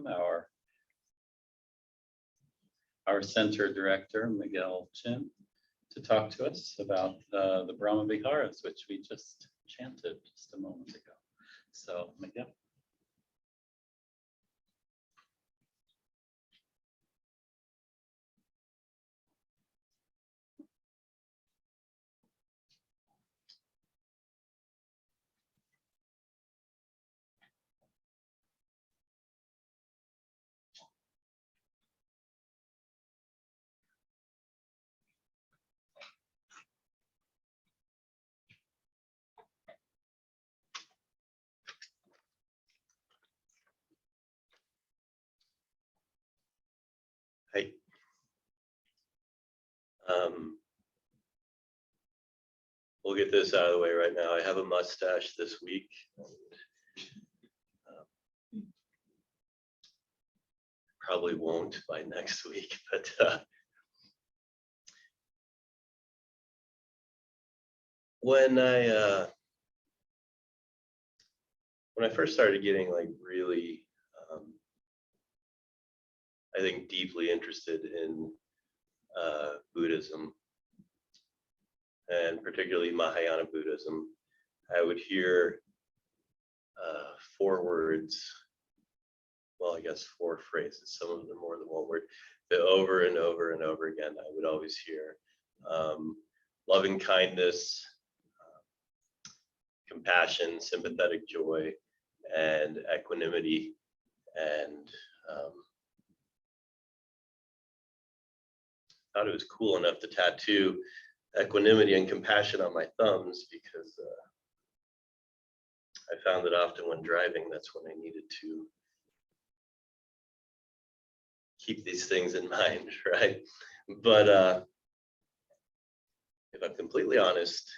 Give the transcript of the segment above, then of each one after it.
our center director, Miguel Chen, to talk to us about the Brahmaviharas, which we just chanted just a moment ago. So, Miguel. Hey. We'll get this out of the way right now. I have a mustache this week. Probably won't by next week, but when I first started getting like really, I think deeply interested in Buddhism, and particularly Mahayana Buddhism, I would hear 4 words, well, I guess 4 phrases, some of them more than 1 word, but over and over and over again, I would always hear loving kindness, compassion, sympathetic joy, and equanimity. And thought it was cool enough to tattoo equanimity and compassion on my thumbs, because I found that often when driving, that's when I needed to keep these things in mind, right? But if I'm completely honest,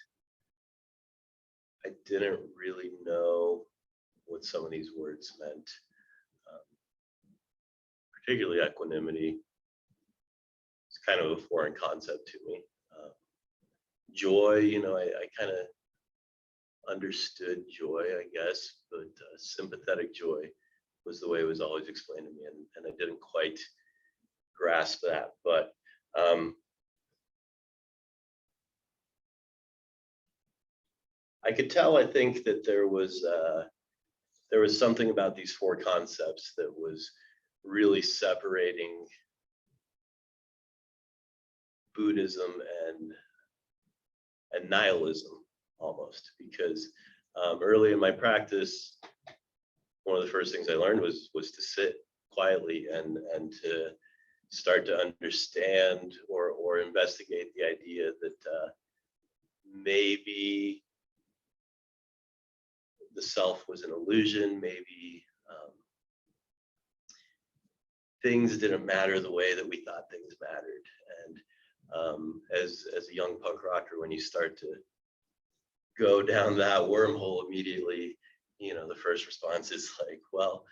I didn't really know what some of these words meant, particularly equanimity. It's kind of a foreign concept to me. Joy, I kind of understood joy, I guess, but sympathetic joy was the way it was always explained to me, and I didn't quite grasp that. But I could tell, I think, that there was something about these 4 concepts that was really separating Buddhism and nihilism almost, because early in my practice, one of the first things I learned was to sit quietly and to start to understand or investigate the idea that maybe the self was an illusion, maybe things didn't matter the way that we thought things mattered. And as a young punk rocker, when you start to go down that wormhole immediately, the first response is like, well,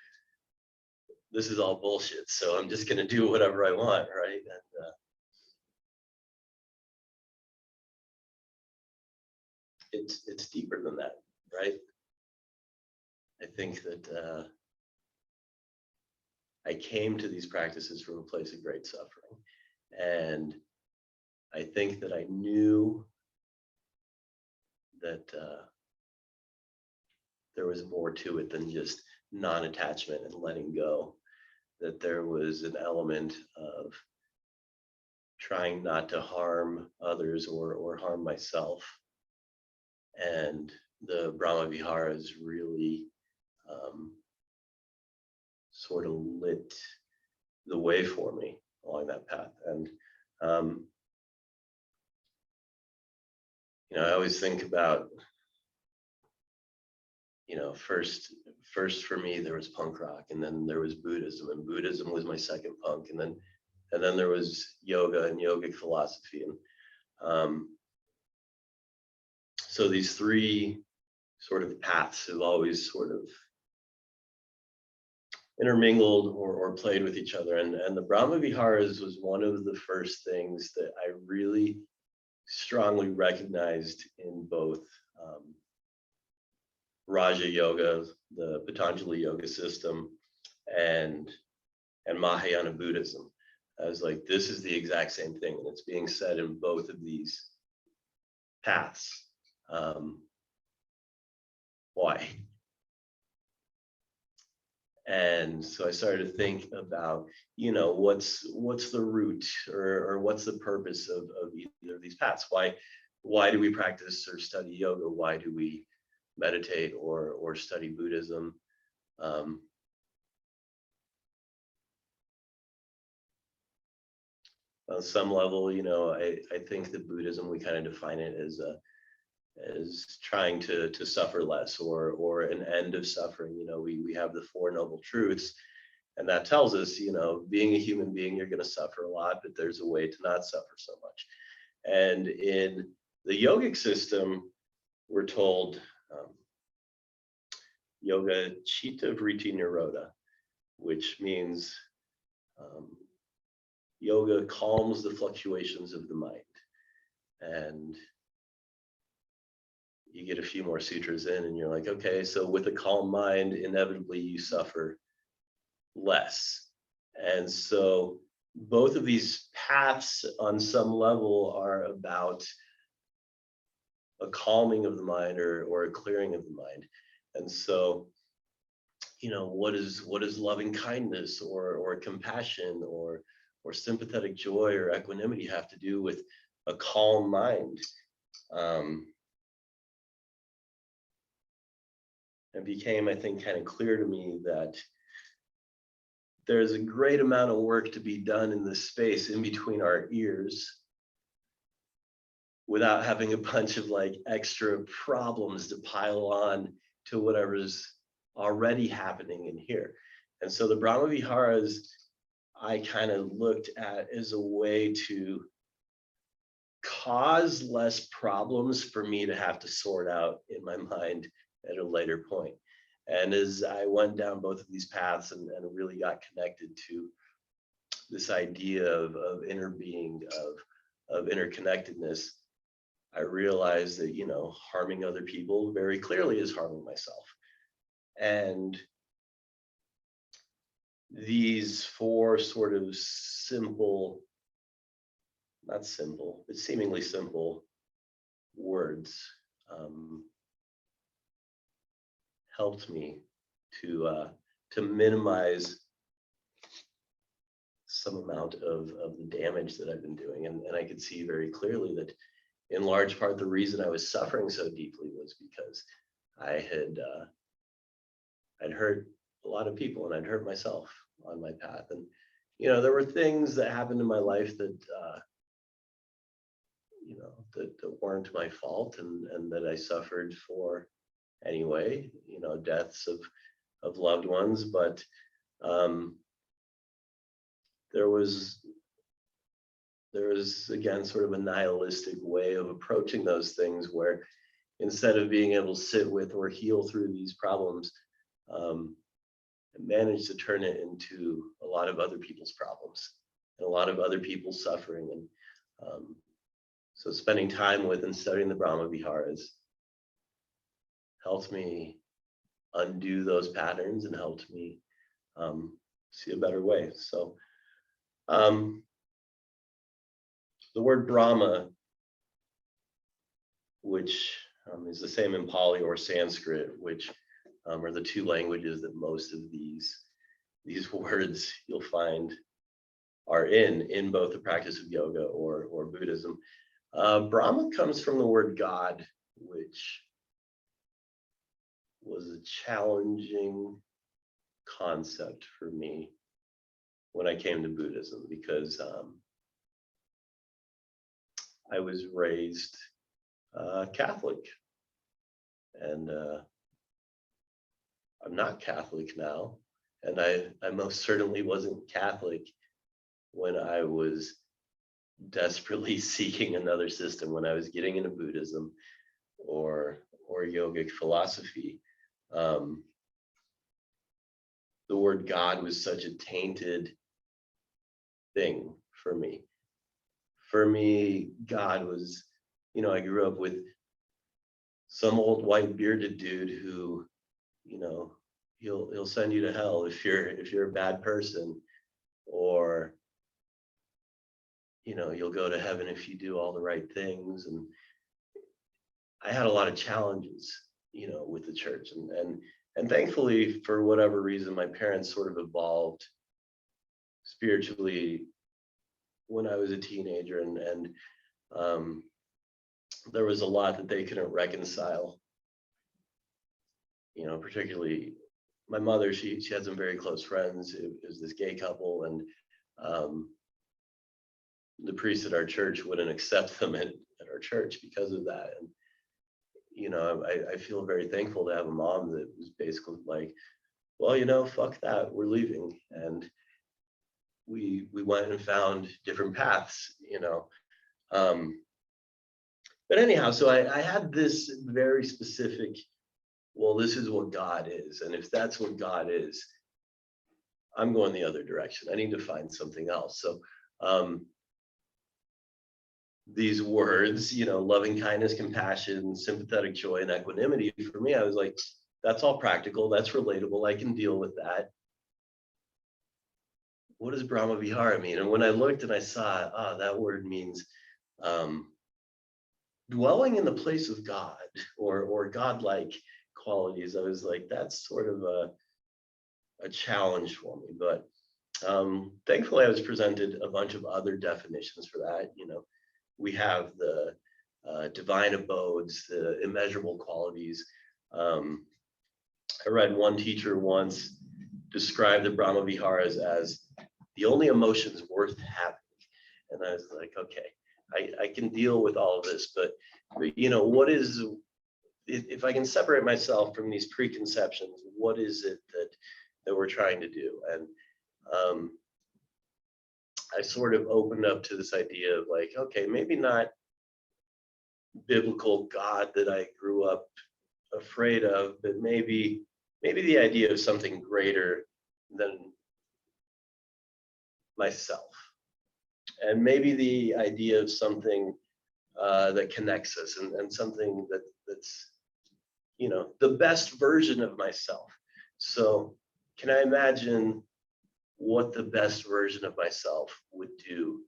this is all bullshit, so I'm just gonna do whatever I want, right? And it's deeper than that, right? I think that I came to these practices from a place of great suffering, and I think that I knew that there was more to it than just non-attachment and letting go, that there was an element of trying not to harm others or harm myself. And the Brahmaviharas really sort of lit the way for me along that path. And I always think about, first for me there was punk rock, and then there was Buddhism, and Buddhism was my second punk, and then there was yoga and yogic philosophy. And so these 3 sort of paths have always sort of intermingled or played with each other. And the Brahmaviharas was one of the first things that I really strongly recognized in both Raja Yoga, the Patanjali yoga system, and Mahayana Buddhism. I was like, this is the exact same thing, and it's being said in both of these paths. Why? And so I started to think about, what's the root or what's the purpose of either of these paths? Why do we practice or study yoga? Why do we meditate or study Buddhism? On some level, I think that Buddhism, we kind of define it as trying to suffer less or an end of suffering. We have the Four Noble Truths, and that tells us, being a human being, you're going to suffer a lot, but there's a way to not suffer so much. And in the yogic system, we're told yoga chitta vritti nirodha, which means yoga calms the fluctuations of the mind. And you get a few more sutras in and you're like, okay, so with a calm mind, inevitably you suffer less. And so both of these paths on some level are about a calming of the mind or a clearing of the mind. And so, what is loving kindness or compassion or sympathetic joy or equanimity have to do with a calm mind? It became, I think, kind of clear to me that there's a great amount of work to be done in this space in between our ears without having a bunch of extra problems to pile on to whatever's already happening in here. And so the Brahmaviharas, I kind of looked at as a way to cause less problems for me to have to sort out in my mind at a later point. And as I went down both of these paths and really got connected to this idea of inner being, of interconnectedness, I realized that, harming other people very clearly is harming myself. And these four sort of not simple, but seemingly simple words helped me to minimize some amount of the damage that I've been doing. And I could see very clearly that in large part, the reason I was suffering so deeply was because I'd hurt a lot of people and I'd hurt myself on my path. And, there were things that happened in my life that, that weren't my fault and that I suffered for anyway, deaths of loved ones. But there was again sort of a nihilistic way of approaching those things where instead of being able to sit with or heal through these problems, I managed to turn it into a lot of other people's problems and a lot of other people's suffering. And so spending time with and studying the Brahmaviharas helped me undo those patterns and helped me see a better way. So the word Brahma, which is the same in Pali or Sanskrit, which are the two languages that most of these words you'll find are in both the practice of yoga or Buddhism. Brahma comes from the word God, which was a challenging concept for me when I came to Buddhism, because I was raised Catholic, and I'm not Catholic now, and I most certainly wasn't Catholic when I was desperately seeking another system, when I was getting into Buddhism or yogic philosophy. The word God was such a tainted thing for me. For me, God was, I grew up with some old white bearded dude who, he'll send you to hell if you're a bad person, or you'll go to heaven if you do all the right things. And I had a lot of challenges, with the church, and thankfully, for whatever reason, my parents sort of evolved spiritually when I was a teenager, and there was a lot that they couldn't reconcile. Particularly my mother, she had some very close friends. It was this gay couple, and the priest at our church wouldn't accept them at our church because of that. And I feel very thankful to have a mom that was basically like, well, fuck that, we're leaving. And we went and found different paths. But anyhow, so I had this very specific, well, this is what God is, and if that's what God is, I'm going the other direction. I need to find something else. So these words, loving kindness, compassion, sympathetic joy, and equanimity, for me, I was like, that's all practical, that's relatable, I can deal with that. What does Brahmavihara mean? And when I looked and I saw, that word means dwelling in the place of God, or godlike qualities. I was like, that's sort of a challenge for me. But thankfully, I was presented a bunch of other definitions for that. We have the divine abodes, the immeasurable qualities. I read one teacher once describe the Brahmaviharas as the only emotions worth having. And I was like, okay, I can deal with all of this, but what is, if I can separate myself from these preconceptions, what is it that we're trying to do? And I sort of opened up to this idea of like, okay, maybe not biblical God that I grew up afraid of, but maybe the idea of something greater than myself, and maybe the idea of something that connects us, and something that's the best version of myself. So can I imagine what the best version of myself would do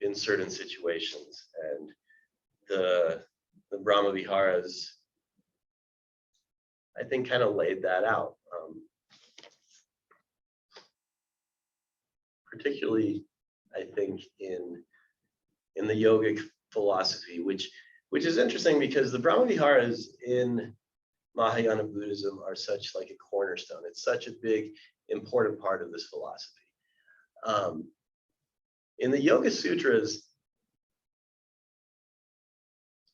in certain situations? And the Brahmaviharas, I think, kind of laid that out. Particularly, I think, in the yogic philosophy, which is interesting because the Brahmaviharas in Mahayana Buddhism are such like a cornerstone. It's such a big, important part of this philosophy. In the Yoga Sutras,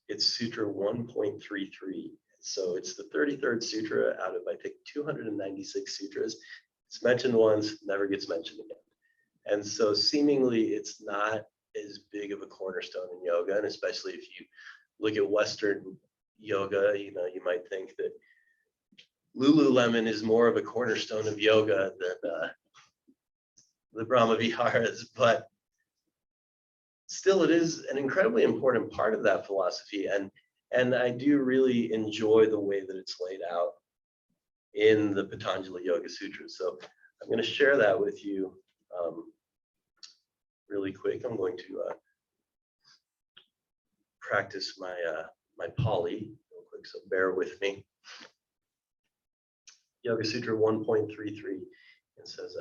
it's Sutra 1.33. So it's the 33rd sutra out of, I think, 296 sutras. It's mentioned once, never gets mentioned again. And so seemingly it's not as big of a cornerstone in yoga, and especially if you look at Western yoga, you might think that Lululemon is more of a cornerstone of yoga than the Brahmaviharas, but still it is an incredibly important part of that philosophy, and I do really enjoy the way that it's laid out in the Patanjali Yoga Sutras. So I'm going to share that with you really quick. I'm going to practice my Pali real quick, so bear with me. Yoga Sutra 1.33. It says,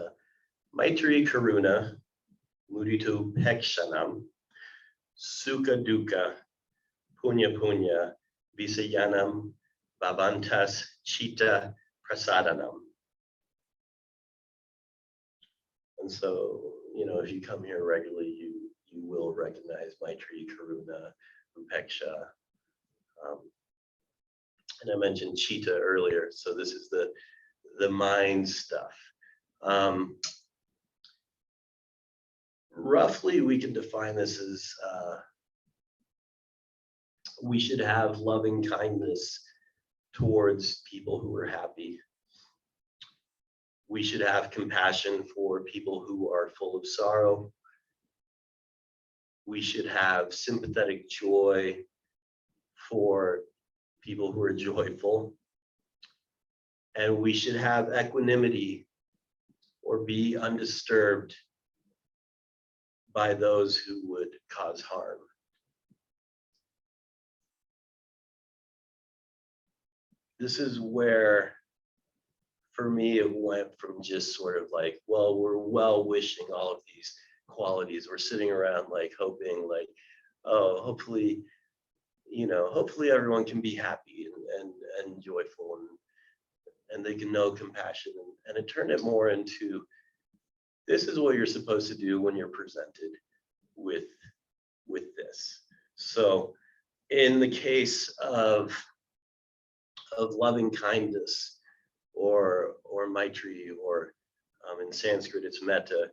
maitri karuna mudita upekshanam sukha dukkha punya punya visayanam bhavantas chitta prasadanam. And so, if you come here regularly, you will recognize maitri, karuna, upeksha. And I mentioned chitta earlier, so this is the mind stuff. Roughly, we can define this as we should have loving kindness towards people who are happy. We should have compassion for people who are full of sorrow. We should have sympathetic joy for people who are joyful. And we should have equanimity or be undisturbed by those who would cause harm. This is where, for me, it went from just sort of like, well, we're well wishing all of these qualities. We're sitting around like hoping like, oh, hopefully, hopefully everyone can be happy and joyful and they can know compassion. And it turned it more into, this is what you're supposed to do when you're presented with this. So in the case of loving kindness or maitri, or in Sanskrit it's metta,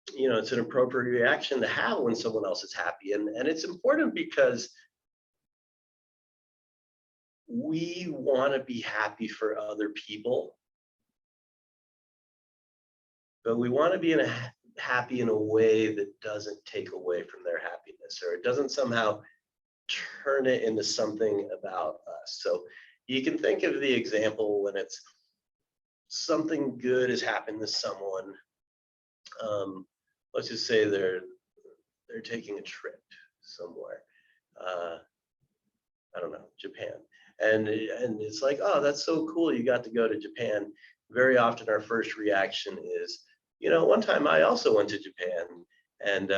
it's an appropriate reaction to have when someone else is happy. And it's important because we want to be happy for other people, but we want to be happy in a way that doesn't take away from their happiness, or it doesn't somehow turn it into something about us. So you can think of the example when it's something good has happened to someone. Let's just say they're taking a trip somewhere. I don't know, Japan. And it's like, oh, that's so cool, you got to go to Japan. Very often our first reaction is, one time I also went to Japan, and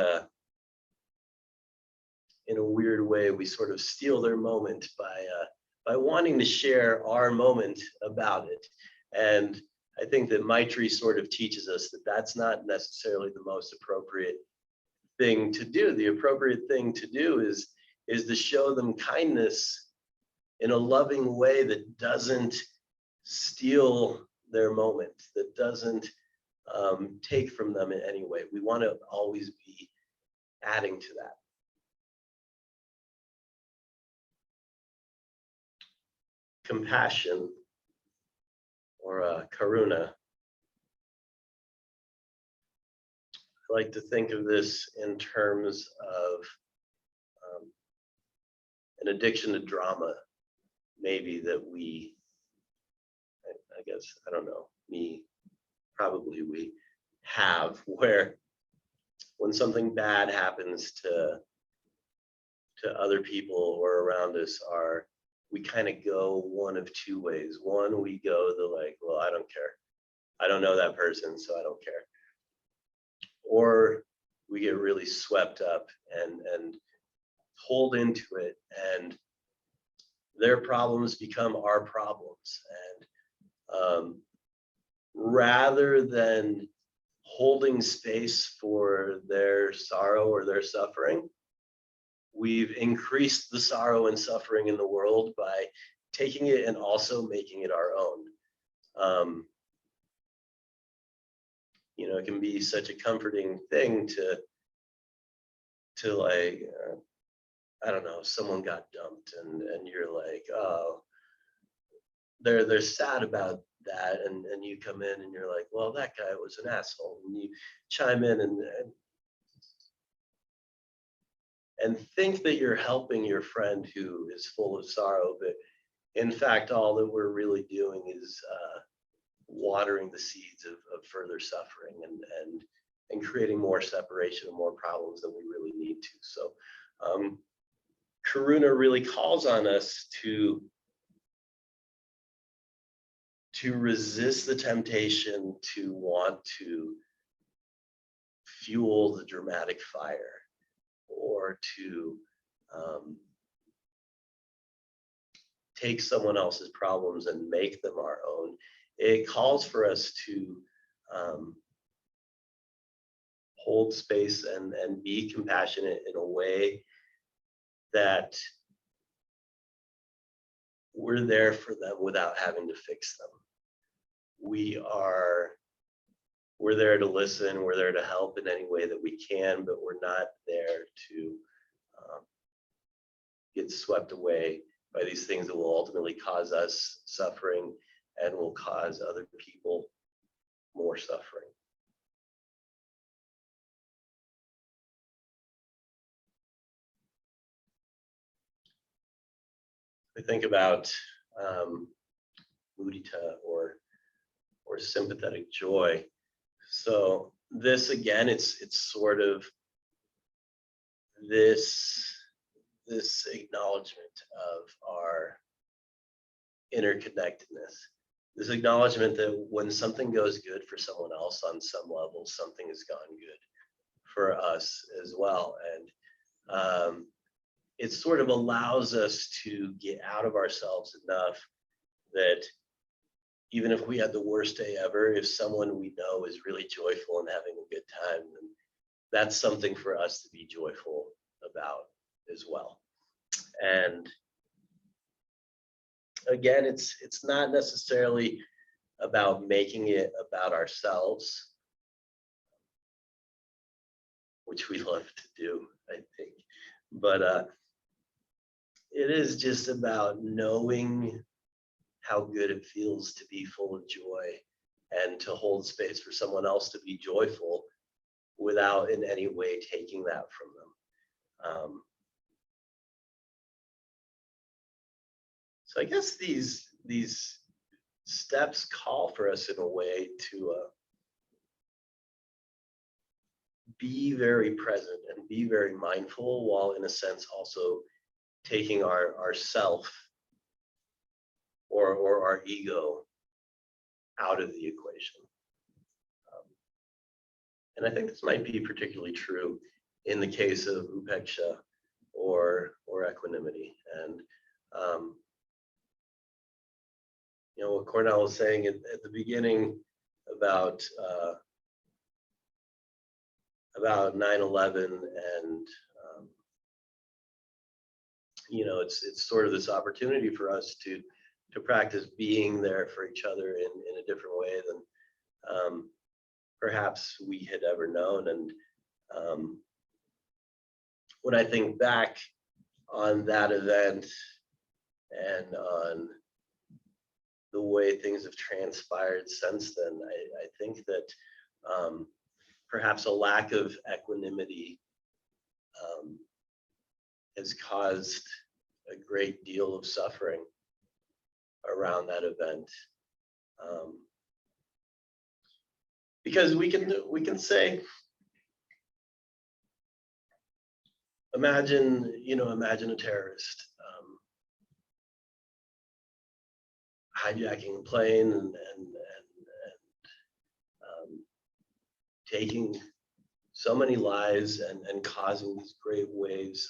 in a weird way, we sort of steal their moment by wanting to share our moment about it. And I think that maitri sort of teaches us that that's not necessarily the most appropriate thing to do. The appropriate thing to do is to show them kindness in a loving way that doesn't steal their moment, that doesn't take from them in any way. We want to always be adding to that. Compassion, or karuna. I like to think of this in terms of an addiction to drama, maybe, that we, I guess, I don't know, probably we have, where when something bad happens to other people or around us, we kind of go one of two ways. One, we go the like, well, I don't care. I don't know that person, so I don't care. Or we get really swept up and pulled into it, and their problems become our problems. And rather than holding space for their sorrow or their suffering, we've increased the sorrow and suffering in the world by taking it and also making it our own. It can be such a comforting thing to like, I don't know, someone got dumped and you're like, oh, they're sad about that, and you come in and you're like, well, that guy was an asshole, and you chime in and think that you're helping your friend who is full of sorrow, but in fact, all that we're really doing is watering the seeds of further suffering and creating more separation and more problems than we really need to. So karuna really calls on us to resist the temptation to want to fuel the dramatic fire, or to take someone else's problems and make them our own. It calls for us to hold space and be compassionate in a way that we're there for them without having to fix them. We're there to listen, we're there to help in any way that we can, but we're not there to get swept away by these things that will ultimately cause us suffering and will cause other people more suffering. I think about mudita or sympathetic joy. So this again, it's sort of this acknowledgement of our interconnectedness, this acknowledgement that when something goes good for someone else on some level, something has gone good for us as well. And it sort of allows us to get out of ourselves enough that even if we had the worst day ever, if someone we know is really joyful and having a good time, then that's something for us to be joyful about as well. And again, it's not necessarily about making it about ourselves, which we love to do, I think. But it is just about knowing how good it feels to be full of joy and to hold space for someone else to be joyful without in any way taking that from them. So I guess these steps call for us in a way to be very present and be very mindful, while in a sense also taking our self or our ego out of the equation. And I think this might be particularly true in the case of upeksha or equanimity. And you know what Cornell was saying at the beginning about 9/11, and you know, it's sort of this opportunity for us to practice being there for each other in a different way than perhaps we had ever known. And when I think back on that event and on the way things have transpired since then, I think that perhaps a lack of equanimity has caused a great deal of suffering around that event. Because we can say, imagine a terrorist hijacking a plane and taking so many lives and causing these great waves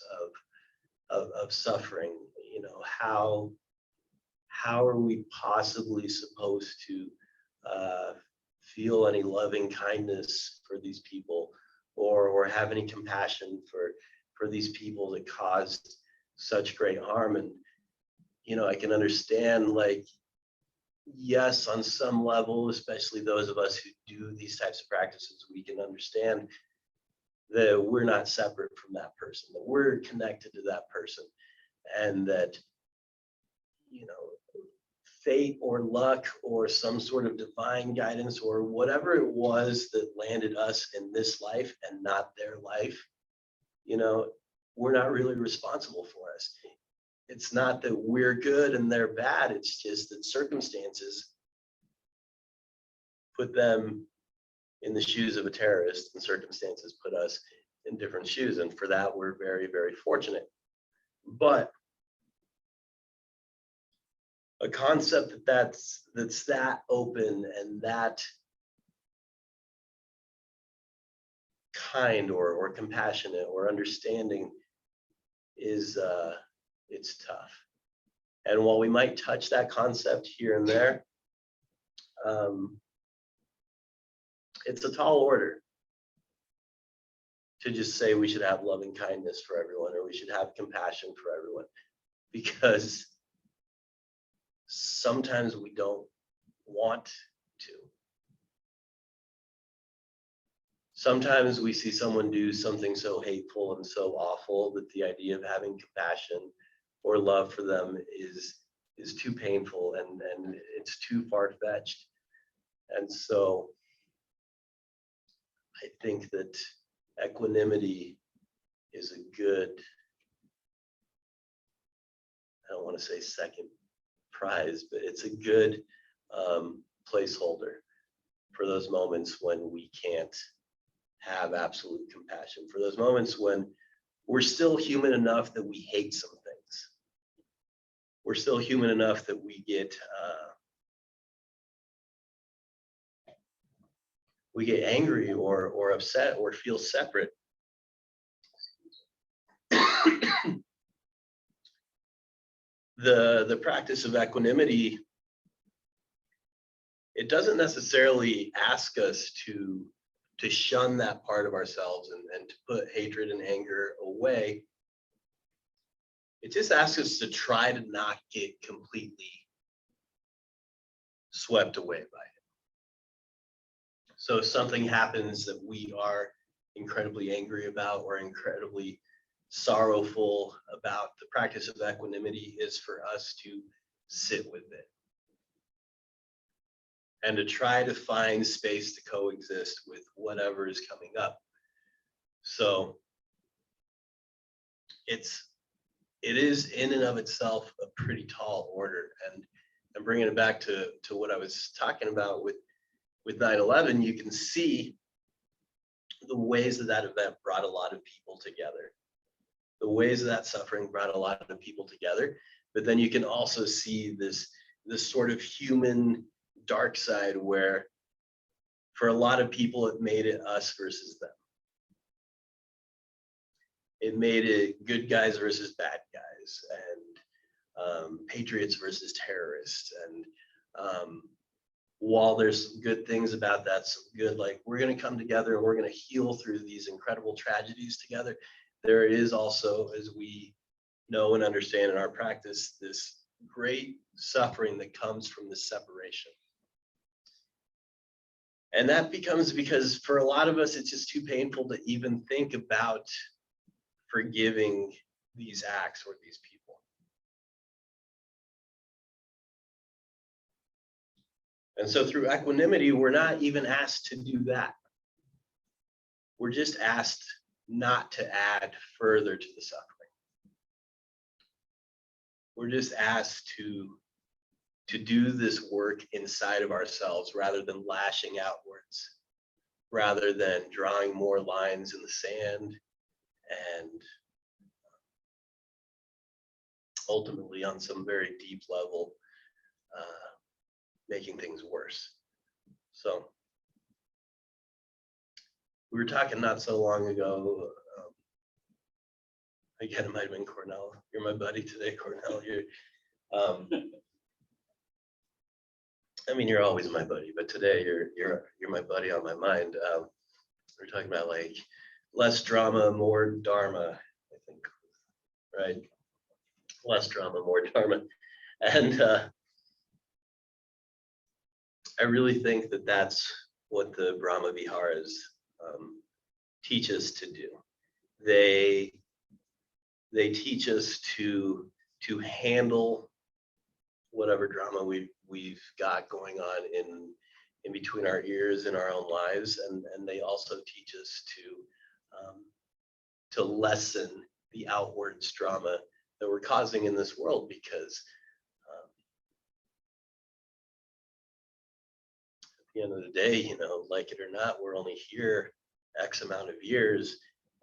of suffering. You know, how are we possibly supposed to feel any loving kindness for these people, or have any compassion for these people that caused such great harm? And you know, I can understand, like, yes, on some level, especially those of us who do these types of practices, we can understand that we're not separate from that person, that we're connected to that person, and that, you know, fate or luck or some sort of divine guidance or whatever it was that landed us in this life and not their life, you know, we're not really responsible for us. It's not that we're good and they're bad. It's just that circumstances put them in the shoes of a terrorist, and circumstances put us in different shoes. And for that, we're very, very fortunate. But a concept that's that open and that kind or compassionate or understanding is it's tough. And while we might touch that concept here and there, it's a tall order to just say we should have loving kindness for everyone, or we should have compassion for everyone, because sometimes we don't want to. Sometimes we see someone do something so hateful and so awful that the idea of having compassion or love for them is too painful and it's too far-fetched. And so I think that equanimity is a good, I don't want to say second prize, but it's a good placeholder for those moments when we can't have absolute compassion, for those moments when we're still human enough that we hate some things. We're still human enough that we get angry or upset or feel separate. The practice of equanimity, it doesn't necessarily ask us to shun that part of ourselves and to put hatred and anger away. It just asks us to try to not get completely swept away by it. So if something happens that we are incredibly angry about or incredibly sorrowful about, the practice of equanimity is for us to sit with it and to try to find space to coexist with whatever is coming up. So it is in and of itself a pretty tall order. And bringing it back to what I was talking about with 9/11, you can see the ways that event brought a lot of people together. The ways that suffering brought a lot of people together. But then you can also see this sort of human dark side where for a lot of people it made it us versus them. It made it good guys versus bad guys, and patriots versus terrorists. And while there's good things about that, some good, like we're going to come together and we're going to heal through these incredible tragedies together, there is also, as we know and understand in our practice, this great suffering that comes from this separation. And that becomes because for a lot of us, it's just too painful to even think about forgiving these acts or these people. And so through equanimity, we're not even asked to do that. We're just asked not to add further to the suffering. We're just asked to do this work inside of ourselves rather than lashing outwards, rather than drawing more lines in the sand and ultimately on some very deep level making things worse. So we were talking not so long ago, again, it might have been Cornell. You're my buddy today, Cornell. I mean, you're always my buddy, but today you're my buddy on my mind. We're talking about like less drama, more dharma, I think, right? Less drama, more dharma. And I really think that that's what the Brahmaviharas teach us to do. They teach us to handle whatever drama we've got going on in between our ears in our own lives, and they also teach us to lessen the outwards drama that we're causing in this world, because at the end of the day, you know, like it or not, we're only here X amount of years,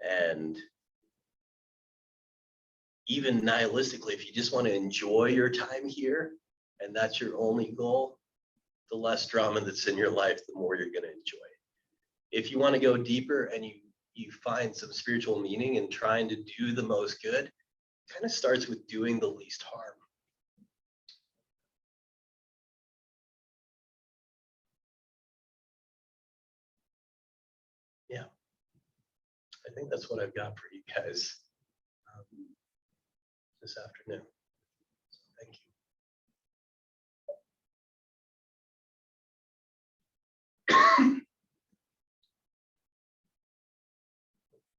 and even nihilistically, if you just want to enjoy your time here and that's your only goal, the less drama that's in your life, the more you're going to enjoy it. If you want to go deeper and you find some spiritual meaning in trying to do the most good, it kind of starts with doing the least harm. Yeah, I think that's what I've got for you guys this afternoon.